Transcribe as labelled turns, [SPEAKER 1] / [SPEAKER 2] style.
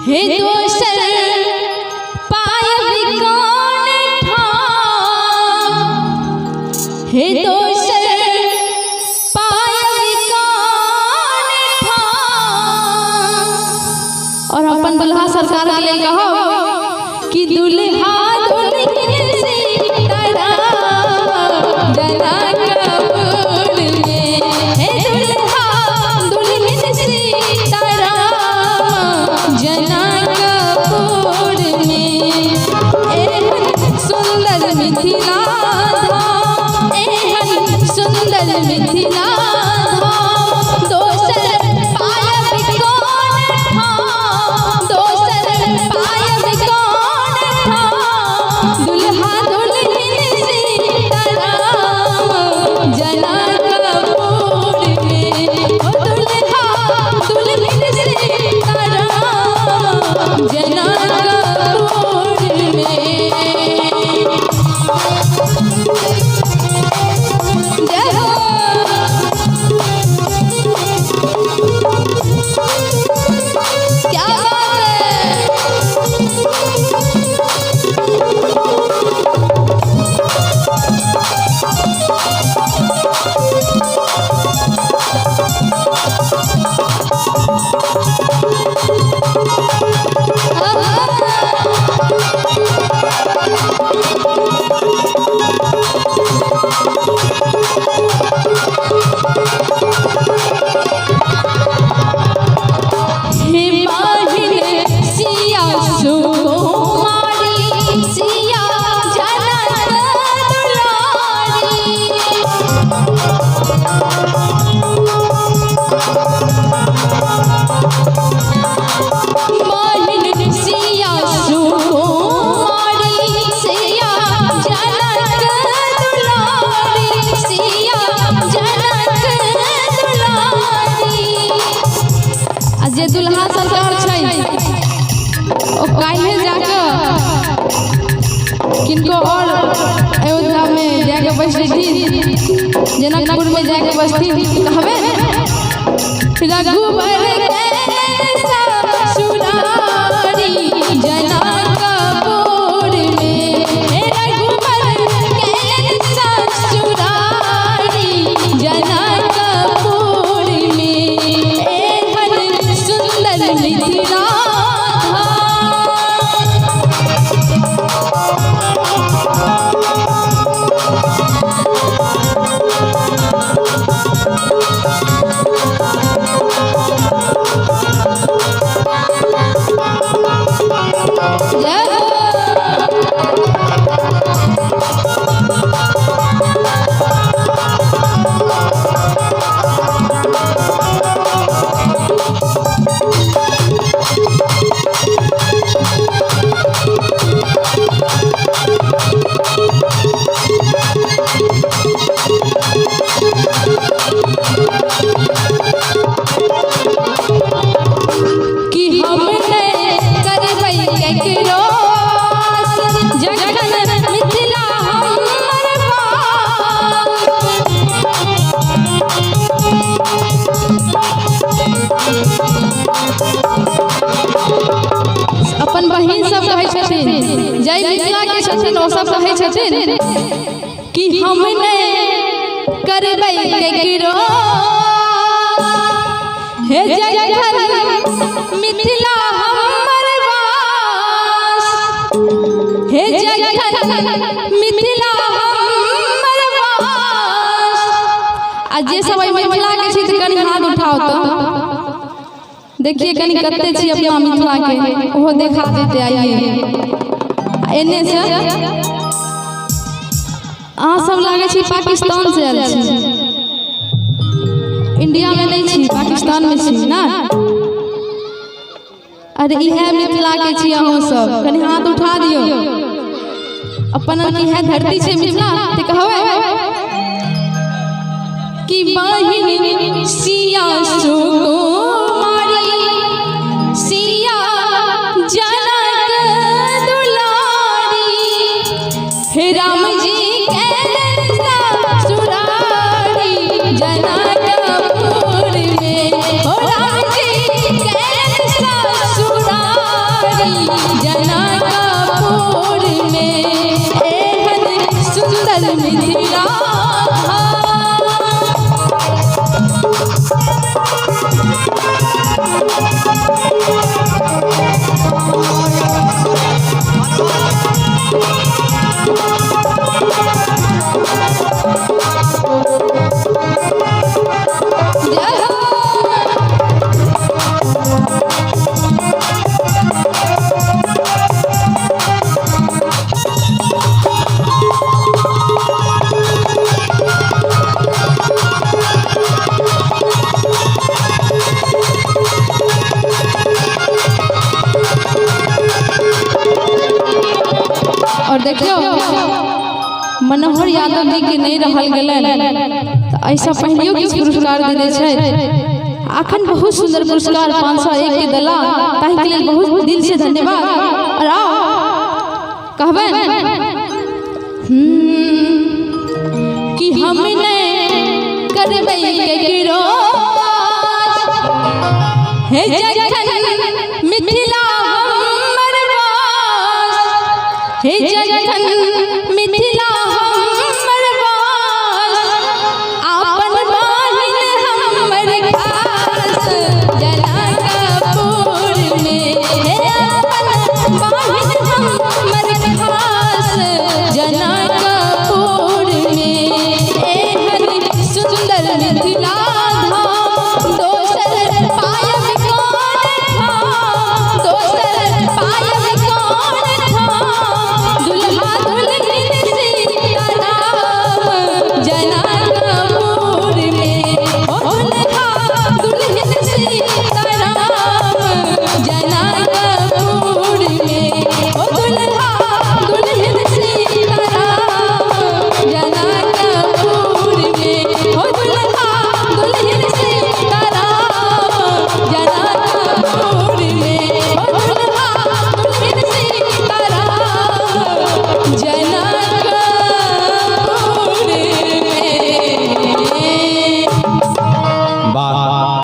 [SPEAKER 1] हे दोसर पायब कौन था, हे दोसर पायब कौन था। और अपन दुल्हा सरकार के लिए कहो कि दुल्हा दुल्हन से जना कपूर में, हे दुल्हा दुल्हन से जना कपूर में। एहन सुंदर मिथिला धाम, एहन सुंदर मिथिला धाम, दोसर पायब कौन था, दोसर पायब कौन था। दुल्हा दुल्हन से जना कपूर में, ओ दुल्हा दुल्हन से जना कपूर में। जय हो। क्या बात है। हे माहिर सिया सुकुमारी, सिया जनक दुलारी। माहिर सिया सुकुमारी, सिया जनक दुलारी, सिया जनक दुलारी। आ जे दुल्हा सरकार छै ओ काहे जाके किनको और अयोध्या में जाके बैठी, जनकपुर में जाके बैठी, कहबे रघुबर के ससुरारी जना कपूर में, हे रघुबर के ससुरारी जना कपूर में। एहन सुंदर मिथिला जय हो। कि हम नहीं करबै केकरो जखन मिथिला हमर बास। अपन बहिन सब कहै छथिन, जय मिथिला के छथिन, ओ सब कहै छथिन कि हम नहीं करबै केकरो, हे जखन मिथिला हमर बास, हे जखन मिथिला हमर बास। आ जे सब मिथिला के छी कनि हाथ उठाओ तो देखिए कनि कते छी अपना मिथिला के, ओहो देखा देते। आइए एने से अहाँ सब लागे छी पाकिस्तान से आयल छी, इंडिया में नहीं छी, पाकिस्तान में छी ना। अरे इहे मिथिला के छी अहाँ सब, कनि हाथ उठा दियो। अपन इहे धरती से मिथिला ते कहबै कि बहिन सिया सुकुमारी, सिया जनक दुलारी, हे राम जी के ससुरारी जना कपूर में, ओ राम जी के ससुरारी और देखियो मनोहर यादव जी के नहीं रहल गेलन तो ऐसा पहलियो किस पुरस्कार देने छै अखन बहुत सुंदर पुरस्कार 501 के दला ताहि के लिए बहुत दिल से धन्यवाद। और आओ कहबे कि हमने करबै के गिरो हे जखन मिथिला हमर वास हे जखन मिथिला हमर वास आपन बहिन हमर खास जनकपुर में हे आपन बहिन